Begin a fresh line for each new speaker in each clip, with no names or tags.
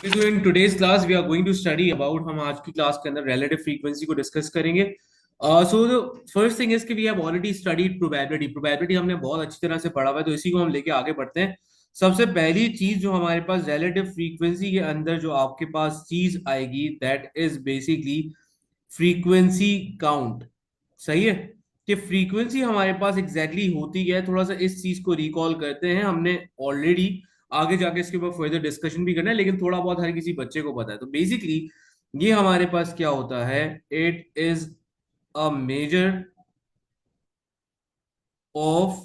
So in today's class we are going to study about हम आज की class के अंदर relative frequency को डिस्कस करेंगे. So the first thing is कि we have already studied probability. Probability हमने बहुत अच्छी तरह से पढ़ा हुआ है, तो इसी को हम लेके आगे बढ़ते हैं. सबसे पहली चीज जो हमारे पास relative frequency के अंदर जो आपके पास चीज आएगी that is basically frequency count. सही है कि फ्रीक्वेंसी हमारे पास एग्जैक्टली exactly होती क्या है. थोड़ा सा इस चीज को रिकॉल करते हैं. हमने ऑलरेडी आगे जाके इसके ऊपर फर्दर डिस्कशन भी करना है, लेकिन थोड़ा बहुत हर किसी बच्चे को पता है. तो बेसिकली ये हमारे पास क्या होता है, it is a measure of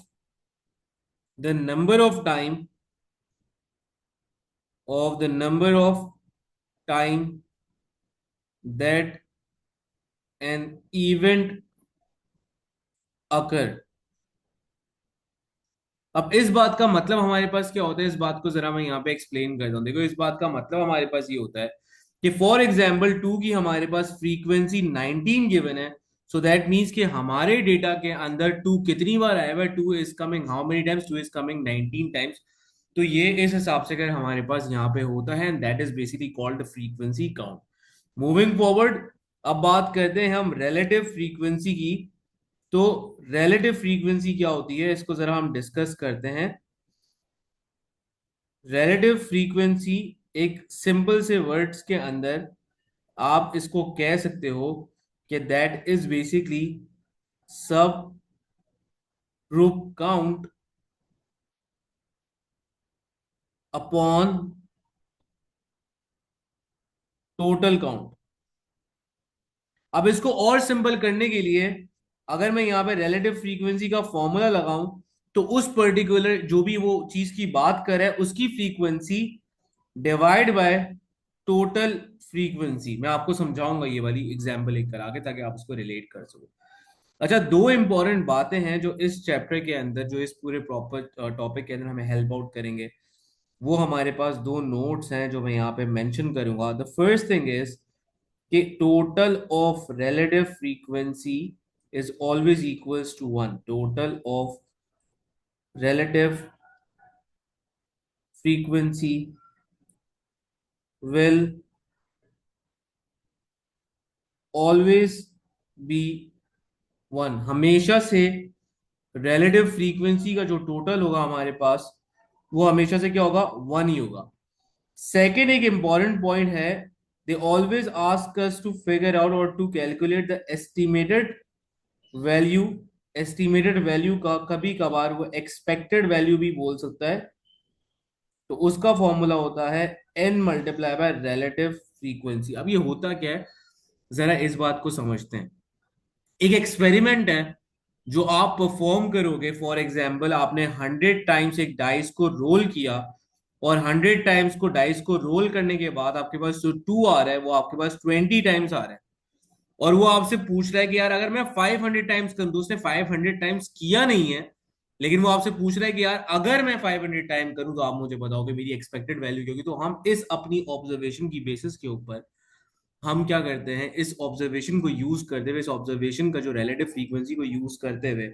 the number of time that an event occur. अब इस बात का मतलब हमारे पास क्या होता है, इस बात को जरा मैं यहाँ पे एक्सप्लेन करता हूँ. देखो, इस बात का मतलब हमारे पास ये होता है कि फॉर एग्जाम्पल 2 की हमारे पास फ्रीक्वेंसी 19 गिवन है. सो दैट मीन्स कि हमारे डेटा के अंदर 2 कितनी बार आया हुआ है, 2 is coming how many times, 2 is coming 19 times. तो ये इस हिसाब से अगर हमारे पास यहाँ पे होता है, and that is basically called frequency count. Moving forward, अब बात करते हैं हम रिलेटिव फ्रीक्वेंसी की. तो रिलेटिव फ्रीक्वेंसी क्या होती है, इसको जरा हम डिस्कस करते हैं. रिलेटिव फ्रीक्वेंसी एक सिंपल से वर्ड्स के अंदर आप इसको कह सकते हो कि दैट इज बेसिकली सब group count upon total count. अब इसको और सिंपल करने के लिए अगर मैं यहां पे रिलेटिव फ्रीक्वेंसी का फॉर्मूला लगाऊं, तो उस पर्टिकुलर जो भी वो चीज की बात कर रहा है उसकी frequency divide by total frequency. मैं आपको समझाऊंगा ये वाली एग्जांपल एक करा के, ताकि आप उसको रिलेट कर सको. अच्छा, दो इंपॉर्टेंट बातें हैं जो इस चैप्टर के अंदर, जो इस पूरे प्रॉपर टॉपिक के अंदर हमें हेल्प आउट करेंगे. वो हमारे पास दो नोट्स हैं जो मैं यहाँ पे मेंशन करूंगा. द फर्स्ट थिंग इज कि total of relative frequency is always equals to 1. Total of relative frequency will always be 1. हमेशा से रिलेटिव फ्रीक्वेंसी का जो टोटल होगा हमारे पास, वो हमेशा से क्या होगा, 1 ही होगा. सेकेंड एक इंपॉर्टेंट पॉइंट है, they always ask us to figure out और to calculate the estimated value. Estimated value का कभी कभार वो एक्सपेक्टेड वैल्यू भी बोल सकता है. तो उसका फॉर्मूला होता है n multiply by relative frequency. अब ये होता क्या है, जरा इस बात को समझते हैं. एक एक्सपेरिमेंट है जो आप परफॉर्म करोगे. फॉर एग्जाम्पल, आपने 100 टाइम्स एक डाइस को रोल किया, और 100 टाइम्स को डाइस को रोल करने के बाद आपके पास जो 2 आ रहा है वो आपके पास 20 टाइम्स आ रहा है. और वो आपसे पूछ रहा है कि यार अगर मैं 500 टाइम्स करूं, तो उसने 500 टाइम्स किया नहीं है, लेकिन वो आपसे पूछ रहा है कि यार अगर मैं 500 टाइम करूं तो आप मुझे बताओ कि मेरी एक्सपेक्टेड वैल्यू क्या होगी. तो हम इस अपनी ऑब्जर्वेशन की बेसिस के ऊपर हम क्या करते हैं, इस ऑब्जर्वेशन को यूज करते हुए, इस ऑब्जर्वेशन का जो रिलेटिव फ्रीक्वेंसी को यूज करते हुए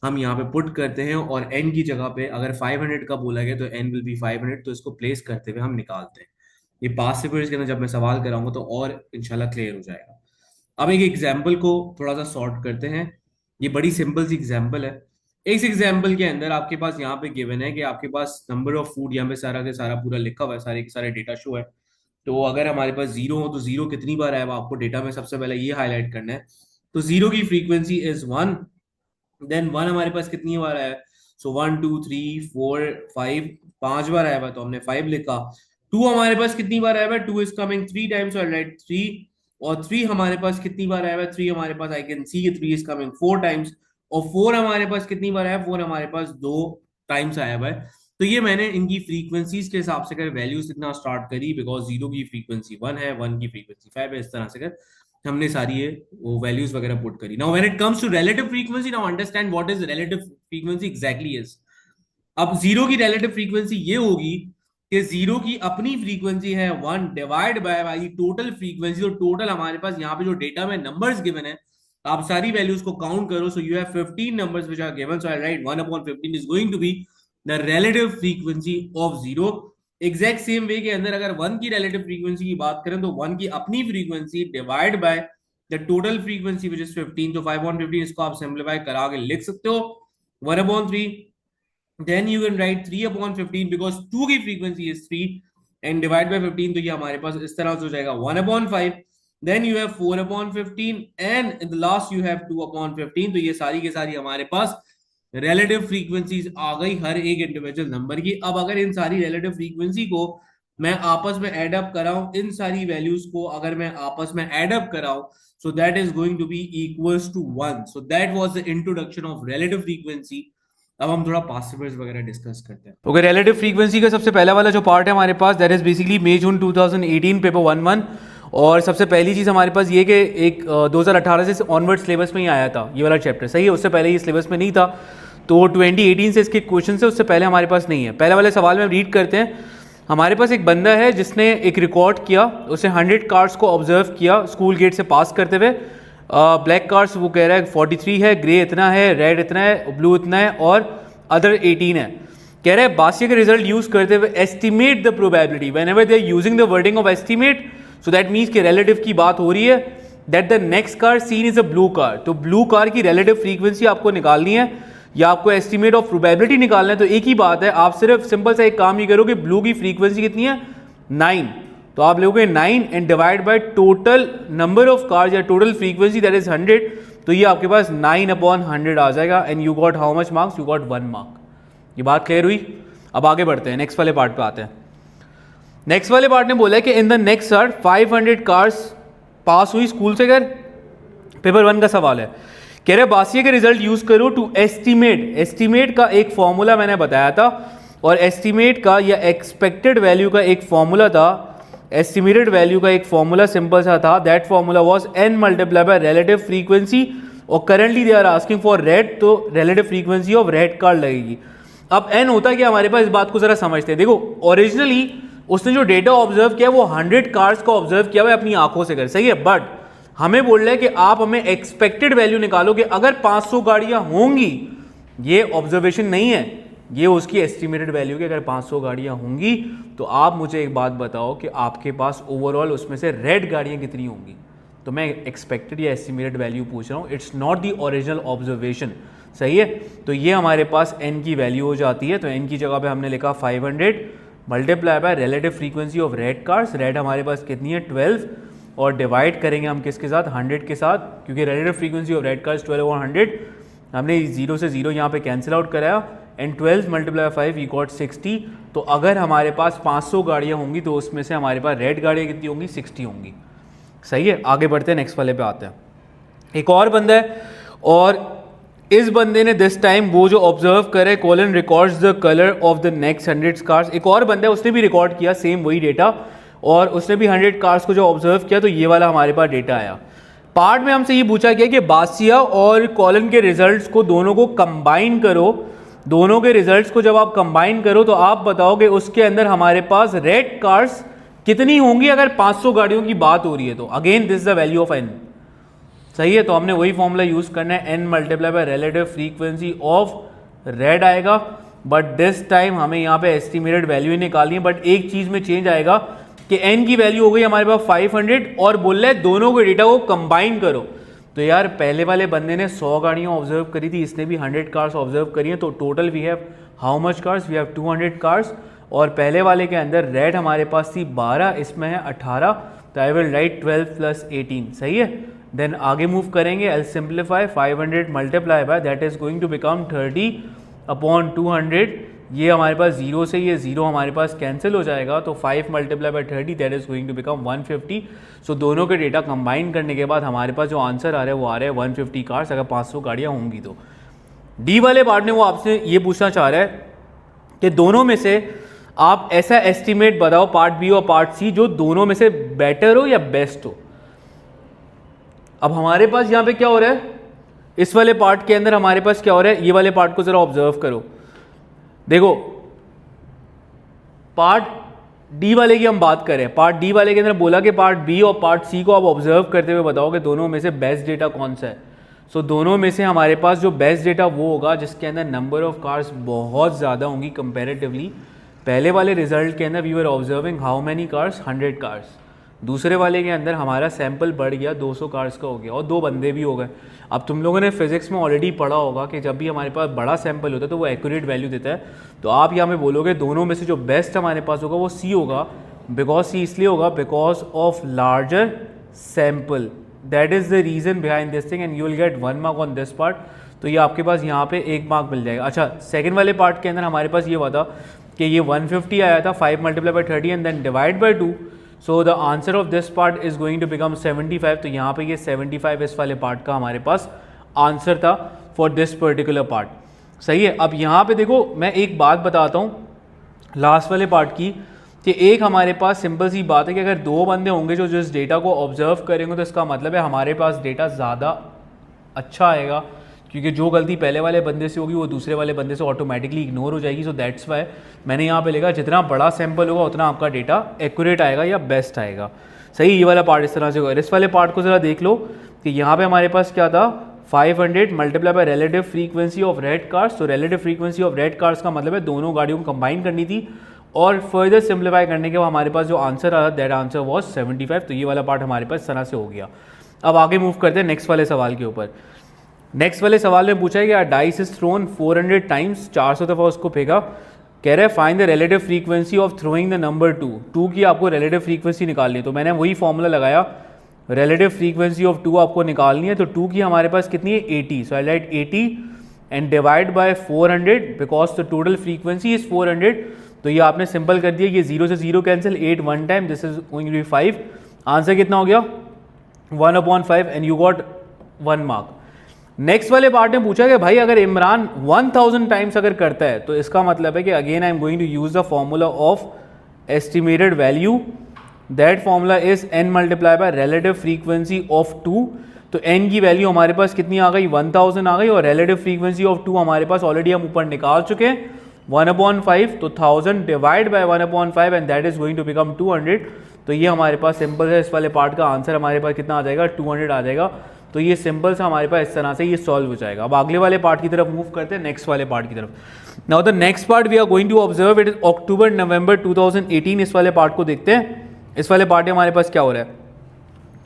हम यहाँ पे पुट करते हैं, और n की जगह पे अगर 500 का बोला गया तो n विल बी 500. तो इसको प्लेस करते हुए हम निकालते हैं. ये पास्ट पेपर्स के अंदर जब मैं सवाल कराऊंगा तो और इंशाल्लाह क्लियर हो जाएगा. अब एक एग्जाम्पल को थोड़ा सा सॉर्ट करते हैं. ये बड़ी सिंपल सी एग्जाम्पल है. इस एग्जाम्पल के अंदर आपके पास यहाँ पे गिवन है कि आपके पास नंबर ऑफ फूड, यहाँ पे सारा के सारा पूरा लिखा हुआ है, सारे के सारे डेटा शो है. तो अगर हमारे पास जीरो हो तो जीरो कितनी बार आया, आपको डेटा में सबसे पहले ये हाईलाइट करना है. तो जीरो की फ्रीक्वेंसी इज 1. देन 1 हमारे पास कितनी बार आया, सो 1 2 3 4 5, 5 बार आया हुआ तो हमने 5 लिखा. 2 हमारे पास कितनी बार आया हुआ, 2 इज कमिंग 3 टाइम्स, और राइट 3. और 3 हमारे पास कितनी बार आया हुआ, 3 हमारे पास I can see 3 is coming 4 times. और 4 हमारे पास कितनी बार आया, 4 हमारे पास 2 टाइम्स आया हुआ है. तो ये मैंने इनकी फ्रीक्वेंसीज के हिसाब से कर वैल्यूज लिखना स्टार्ट करी, बिकॉज जीरो की फ्रीक्वेंसी 1 है, 1 की फ्रीक्वेंसी 5 है. इस तरह से कर हमने सारी ये वो वैल्यूज वगैरह पुट करी. Now when it comes to relative frequency, now understand what is relative frequency exactly is. अब जीरो की रिलेटिव फ्रीक्वेंसी ये होगी कि जीरो की अपनी फ्रीक्वेंसी है 1 डिवाइड बाय टोटल फ्रीक्वेंसी. तो टोटल हमारे पास यहाँ पे जो डेटा में नंबर्स गिवन है, आप सारी वैल्यूज को काउंट करो. So you have 15 numbers which are given. So I write 1 upon 15 is going to be the relative frequency of zero. Exact same way के अंदर अगर 1 की रिलेटिव फ्रीक्वेंसी की बात करें तो 1 की अपनी frequency divide by the total frequency which is 15, तो 5/15 इसको आप सिंप्लीफाई करा के लिख सकते हो 1/3. Then you can write 3/15 because 2 की frequency is 3 and divide by 15, तो ये हमारे पास इस तरह से हो जाएगा 1/5. Then you have 4/15 and in the last you have 2/15. तो ये सारी के सारी हमारे पास relative frequencies आ गई हर एक इंडिविजुअल नंबर की. अब अगर इन सारी relative frequency को मैं आपस में एड अप कराऊं, इन सारी वैल्यूज को अगर मैं आपस में एड अप कराऊं, so that is going to be equals to 1. So that was the introduction of relative frequency. अब हम थोड़ा पासिवर्स वगैरह डिस्कस करते हैं.
ओके, रिलेटिव फ्रीक्वेंसी का सबसे पहला वाला जो पार्ट है हमारे पास, that is basically May June 2018 paper 1-1. और सबसे पहली चीज़ हमारे पास ये कि एक 2018 से ऑनवर्ड सिलेबस में ही आया था ये वाला चैप्टर, सही है. उससे पहले ये सिलेबस में नहीं था, तो 2018 से इसके क्वेश्चन है, उससे पहले हमारे पास नहीं है. पहले वाले सवाल में हम रीड करते हैं. हमारे पास एक बंदा है जिसने एक रिकॉर्ड किया, उसने 100 कार्स को ऑब्जर्व किया स्कूल गेट से पास करते हुए. ब्लैक कार्स वो कह रहा है 43 है, ग्रे इतना है, रेड इतना है, ब्लू इतना है और अदर 18 है. कह रहे हैं बासिया के रिजल्ट यूज करते हुए estimate the probability. Whenever they are using the wording of estimate, so that means कि रिलेटिव की बात हो रही है, that the next car seen is a blue car. तो ब्लू कार की रिलेटिव फ्रीक्वेंसी आपको निकालनी है या आपको एस्टिमेट ऑफ प्रोबेबिलिटी निकालना है. तो एक ही बात है, आप सिर्फ सिंपल सा एक काम ही करोगे, ब्लू की फ्रीक्वेंसी कितनी है 9, तो आप लोगे 9 and divide by total number of cars या टोटल फ्रीक्वेंसी दैट इज 100, तो ये आपके पास 9/100 आ जाएगा and you got how much marks, you got 1 mark. ये बात क्लियर हुई. अब आगे बढ़ते हैं, नेक्स्ट वाले पार्ट पे आते हैं. नेक्स्ट वाले पार्ट ने बोला है कि in the next year 500 cars pass हुई स्कूल से घर. पेपर 1 का सवाल है. कह रहे बासिया के रिजल्ट यूज करो टू एस्टिमेट. एस्टिमेट का एक फॉर्मूला मैंने बताया था और एस्टिमेट का या एक्सपेक्टेड वैल्यू का एक फॉर्मूला था. एस्टिमेटेड वैल्यू का एक फॉर्मूला सिंपल सा था, that formula was n multiply by relative frequency. और currently they are asking for red, तो relative frequency of red card लगेगी. अब n होता क्या हमारे पास, इस बात को जरा समझते हैं. देखो ओरिजिनली उसने जो डेटा ऑब्जर्व किया वो 100 कार्स को ऑब्जर्व किया हुआ अपनी आंखों से कर, सही है. बट हमें बोल रहा है कि आप हमें एक्सपेक्टेड वैल्यू निकालो कि अगर 500 गाड़ियां होंगी, ये ऑब्जर्वेशन नहीं है, ये उसकी एस्टिमेटेड वैल्यू की. अगर 500 गाड़ियां होंगी तो आप मुझे एक बात बताओ कि आपके पास ओवरऑल उसमें से रेड गाड़ियां कितनी होंगी. तो मैं एक्सपेक्टेड या एस्टिमेटेड वैल्यू पूछ रहा हूँ, it's not the original observation, सही है. तो ये हमारे पास n की वैल्यू हो जाती है. तो n की जगह पे हमने लिखा 500 multiply by relative frequency of red cars. Red हमारे पास कितनी है 12, और डिवाइड करेंगे हम किसके साथ, 100 के साथ, क्योंकि relative frequency of red cars 12/100. हमने 0 से 0 यहाँ पे कैंसिल आउट कराया एंड 12 मल्टीप्लाई 5 वी गॉट 60. तो अगर हमारे पास 500 गाड़ियाँ होंगी तो उसमें से हमारे पास रेड गाड़ियाँ कितनी होंगी, 60 होंगी, सही है. आगे बढ़ते हैं, नेक्स्ट वाले पे आते हैं. एक और बंदा है और इस बंदे ने दिस टाइम वो जो ऑब्जर्व करे colon records the colour of the next 100 cars. एक और बंदा है उसने भी रिकॉर्ड किया सेम वही डेटा और उसने भी 100 कार्स को जो ऑब्जर्व किया, तो ये वाला हमारे पास डेटा आया. पार्ट में हमसे ये पूछा गया कि बासिया और कॉलन के रिजल्ट्स को दोनों को कंबाइन करो. दोनों के रिजल्ट्स को जब आप कंबाइन करो तो आप बताओगे उसके अंदर हमारे पास रेड कार्स कितनी होंगी अगर 500 गाड़ियों की बात हो रही है. तो again this the value of n, सही है. तो हमने वही फॉर्मूला यूज करना है, n multiply by relative frequency of red आएगा. बट दिस टाइम हमें यहाँ पे एस्टिमेटेड वैल्यू ही निकालनी है. बट एक चीज में चेंज आएगा कि n की वैल्यू हो गई हमारे पास 500 और बोल रहे हैं दोनों के डेटा को कंबाइन करो. तो यार पहले वाले बंदे ने 100 गाड़ियाँ ऑब्जर्व करी थी, इसने भी 100 कार्स ऑब्जर्व करी हैं. तो total we have how much cars, we have 200 cars. और पहले वाले के अंदर रेड हमारे पास थी 12, इसमें है 18. तो आई विल राइट 12 + 18, सही है. देन आगे मूव करेंगे, I simplify 500 multiply by that is going to become 30/200. ये हमारे पास 0 से ये 0 हमारे पास कैंसिल हो जाएगा. तो 5 multiply by 30 that is going to become 150. So दोनों के डेटा कंबाइन करने के बाद हमारे पास जो आंसर आ रहा है वो आ रहा है 150 कार्स अगर 500 गाड़ियाँ होंगी. तो डी वाले पार्ट ने वो आपसे ये पूछना चाह रहा है कि दोनों में से आप ऐसा एस्टिमेट बताओ, पार्ट बी और पार्ट सी, जो दोनों में से बेटर हो या बेस्ट हो. अब हमारे पास यहाँ पे क्या हो रहा है, इस वाले पार्ट के अंदर हमारे पास क्या हो रहा है, ये वाले पार्ट को जरा ऑब्जर्व करो. देखो पार्ट डी वाले की हम बात करें, पार्ट डी वाले के अंदर बोला कि पार्ट बी और पार्ट सी को आप ऑब्जर्व करते हुए बताओ कि दोनों में से बेस्ट डेटा कौन सा है. सो दोनों में से हमारे पास जो बेस्ट डेटा वो होगा जिसके अंदर नंबर ऑफ कार्स बहुत ज़्यादा होंगी कंपैरेटिवली. पहले वाले रिजल्ट के अंदर we were observing how many cars, 100 cars. दूसरे वाले के अंदर हमारा सैंपल बढ़ गया, 200 कार्स का हो गया और 2 बंदे भी हो गए। अब तुम लोगों ने फिजिक्स में ऑलरेडी पढ़ा होगा कि जब भी हमारे पास बड़ा सैंपल होता है तो वो एक्यूरेट वैल्यू देता है। तो आप यहाँ पे बोलोगे दोनों में से जो बेस्ट हमारे पास होगा वो सी होगा। बिकॉज सी इसलिए होगा because of larger sample, that is the reason behind this thing and you will get 1 mark on this part. तो ये आपके पास यहाँ पे 1 मार्क मिल जाएगा। अच्छा, सेकंड वाले पार्ट के अंदर हमारे पास ये हुआ था कि ये 150 आया था, 5 multiply by 30 and then divide by 2। So the answer of this part is going to become 75। तो यहाँ पे ये 75 इस वाले पार्ट का हमारे पास आंसर था फॉर दिस पर्टिकुलर पार्ट। सही है। अब यहाँ पे देखो मैं एक बात बताता हूँ लास्ट वाले पार्ट की, कि एक हमारे पास सिंपल सी बात है कि अगर 2 बंदे होंगे जो जिस डेटा को ऑब्जर्व करेंगे तो इसका मतलब है हमारे पास डेटा ज़्यादा अच्छा आएगा, क्योंकि जो गलती पहले वाले बंदे से होगी वो दूसरे वाले बंदे से ऑटोमेटिकली इग्नोर हो जाएगी। सो दैट्स वाई मैंने यहाँ पे लिखा जितना बड़ा सैंपल होगा उतना आपका डेटा एक्यूरेट आएगा या बेस्ट आएगा। सही, ये वाला पार्ट इस तरह से होगा। इस वाले पार्ट को ज़रा देख लो कि यहाँ पे हमारे पास क्या था, 500 multiply by relative frequency of red cars. तो relative frequency of red cars का मतलब है दोनों गाड़ियों को कंबाइन करनी थी और फर्दर सिंप्लीफाई करने के बाद हमारे पास जो आंसर आया दैट आंसर वाज 75। तो ये वाला पार्ट हमारे पास इस तरह से हो गया। अब आगे मूव करते हैं नेक्स्ट वाले सवाल के ऊपर। नेक्स्ट वाले सवाल में पूछा है कि डाइस इज थ्रोन 400 टाइम्स, 400 दफ़ा उसको फेंका। कह रहे हैं find the relative frequency of throwing the number 2 की आपको रिलेटिव फ्रीक्वेंसी निकालनी है। तो मैंने वही फॉर्मूला लगाया, रिलेटिव फ्रीक्वेंसी ऑफ 2 आपको निकालनी है। तो 2 की हमारे पास कितनी है, 80। So I write 80 and divide by 400 because the total frequency is 400। तो ये आपने सिंपल कर दिया, ये 0 से 0 cancel, 8 1 time, this is going to be 5। Answer कितना हो गया, 1/5 and you got 1 mark. Next वाले पार्ट में पूछा कि भाई अगर इमरान 1000 टाइम्स अगर करता है तो इसका मतलब है कि again I am going to use the formula of estimated value. That formula is n multiply by relative frequency of 2। तो n की वैल्यू हमारे पास कितनी आ गई, 1000 आ गई, और रिलेटिव फ्रीक्वेंसी ऑफ 2 हमारे पास ऑलरेडी हम ऊपर निकाल चुके हैं 1/5। तो 1000 divide by 1/5 and that is going to become 200। तो ये हमारे पास सिंपल है, इस वाले पार्ट का आंसर हमारे पास कितना आ जाएगा, 200 आ जाएगा। तो ये सिंपल से हमारे पास इस तरह से ये सॉल्व हो जाएगा। अब अगले वाले पार्ट की तरफ मूव करते हैं, नेक्स्ट वाले पार्ट की तरफ। Now the next part we are going to observe it is October November 2018। इस वाले पार्ट को देखते हैं। इस वाले पार्ट में हमारे पास क्या हो रहा है,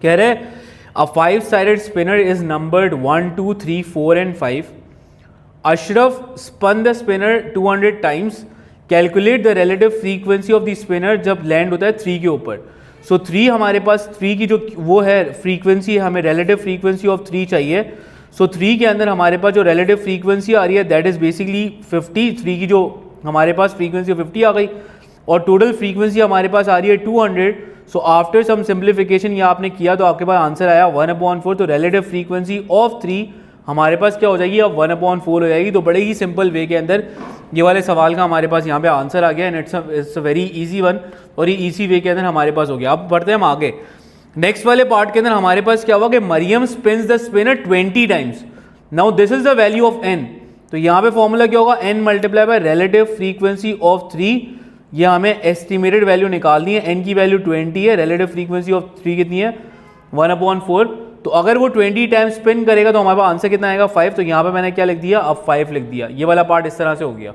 कह रहे हैं a 5-sided spinner is numbered 1 2 3 4 and 5। Ashraf spun the spinner 200 times, calculate the relative frequency of the spinner जब लैंड होता है 3 के ऊपर। सो 3 हमारे पास 3 की जो वो है फ्रीक्वेंसी, हमें रिलेटिव फ्रीक्वेंसी ऑफ 3 चाहिए। सो 3 के अंदर हमारे पास जो रिलेटिव फ्रीक्वेंसी आ रही है दैट इज बेसिकली 50। 3 की जो हमारे पास फ्रीक्वेंसी 50 आ गई और टोटल फ्रीक्वेंसी हमारे पास आ रही है 200। सो आफ्टर सम सिंप्लीफिकेशन ये आपने किया तो आपके पास आंसर आया 1/4। तो रिलेटिव फ्रीक्वेंसी ऑफ 3 हमारे पास क्या हो जाएगी, अब 1/4 हो जाएगी। तो बड़े ही सिंपल वे के अंदर ये वाले सवाल का हमारे पास यहाँ पे आंसर आ गया and it's a very easy one, और ये इजी वे के अंदर हमारे पास हो गया। अब बढ़ते हैं हम आगे। नेक्स्ट वाले पार्ट के अंदर हमारे पास क्या हुआ कि Mariam spins the spinner 20 times. Now this is the value of n। तो यहाँ पे फॉर्मूला क्या होगा, n multiply by relative frequency of 3। ये हमें एस्टिमेटेड वैल्यू निकालनी है। n की वैल्यू 20 है, रिलेटिव फ्रीक्वेंसी ऑफ 3 कितनी है, 1/4। तो अगर वो 20 टाइम्स स्पिन करेगा तो हमारे पास आंसर कितना आएगा, 5। तो यहाँ पे मैंने क्या लिख दिया, अब 5 लिख दिया। ये वाला पार्ट इस तरह से हो गया।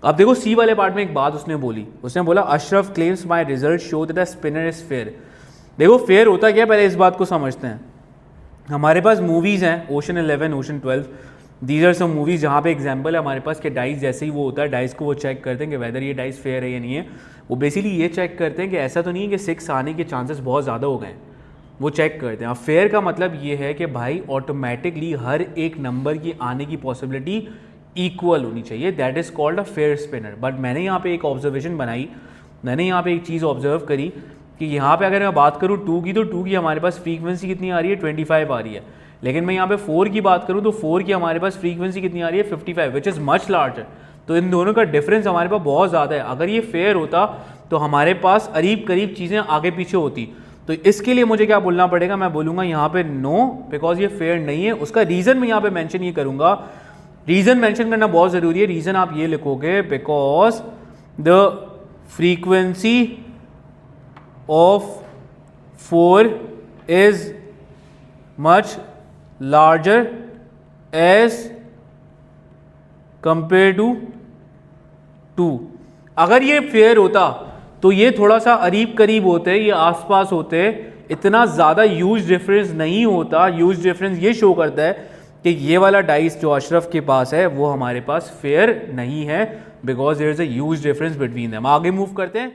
अब देखो सी वाले पार्ट में एक बात उसने बोली, उसने बोला Ashraf claims my result show that the spinner is fair. देखो फेयर होता क्या, पहले इस बात को समझते हैं। हमारे पास मूवीज़ हैं, ocean 11, ocean 12, these are some movies जहाँ पे एग्जाम्पल है हमारे पास कि डाइस जैसे ही वो होता है, डाइस को वो चेक करते हैं कि वेदर ये डाइस फेयर है या नहीं है। वो बेसिकली ये चेक करते हैं कि ऐसा तो नहीं है कि 6 आने के चांसेस बहुत ज़्यादा हो गए, वो चेक करते हैं। अब फेयर का मतलब ये है कि भाई ऑटोमेटिकली हर एक नंबर की आने की पॉसिबिलिटी इक्वल होनी चाहिए, that is called a fair spinner. But मैंने यहाँ पे एक ऑब्जर्वेशन बनाई, मैंने यहाँ पे एक चीज़ ऑब्जर्व करी कि यहाँ पे अगर मैं बात करूँ 2 की, तो 2 की हमारे पास फ्रीक्वेंसी कितनी आ रही है, 25 आ रही है। लेकिन मैं यहाँ पे 4 की बात करूँ तो 4 की हमारे पास फ्रीक्वेंसी कितनी आ रही है, 55, विच इज़ मच लार्जर। तो इन दोनों का डिफरेंस हमारे पास बहुत ज़्यादा है। अगर ये फेयर होता तो हमारे पास करीब करीब चीज़ें आगे पीछे होती। तो इसके लिए मुझे क्या बोलना पड़ेगा, मैं बोलूँगा यहाँ पे नो, बिकॉज ये फेयर नहीं है। उसका रीज़न मैं यहाँ पे मेंशन ये करूँगा, रीज़न मेंशन करना बहुत ज़रूरी है। रीज़न आप ये लिखोगे, because the frequency of 4 is much larger as compare to 2। अगर ये फेयर होता तो ये थोड़ा सा करीब करीब होते, ये आसपास होते, इतना ज़्यादा ह्यूज डिफरेंस नहीं होता। ह्यूज डिफरेंस ये शो करता है कि ये वाला डाइस जो अशरफ के पास है वो हमारे पास फेयर नहीं है, because there is a huge difference between them. आगे मूव करते हैं।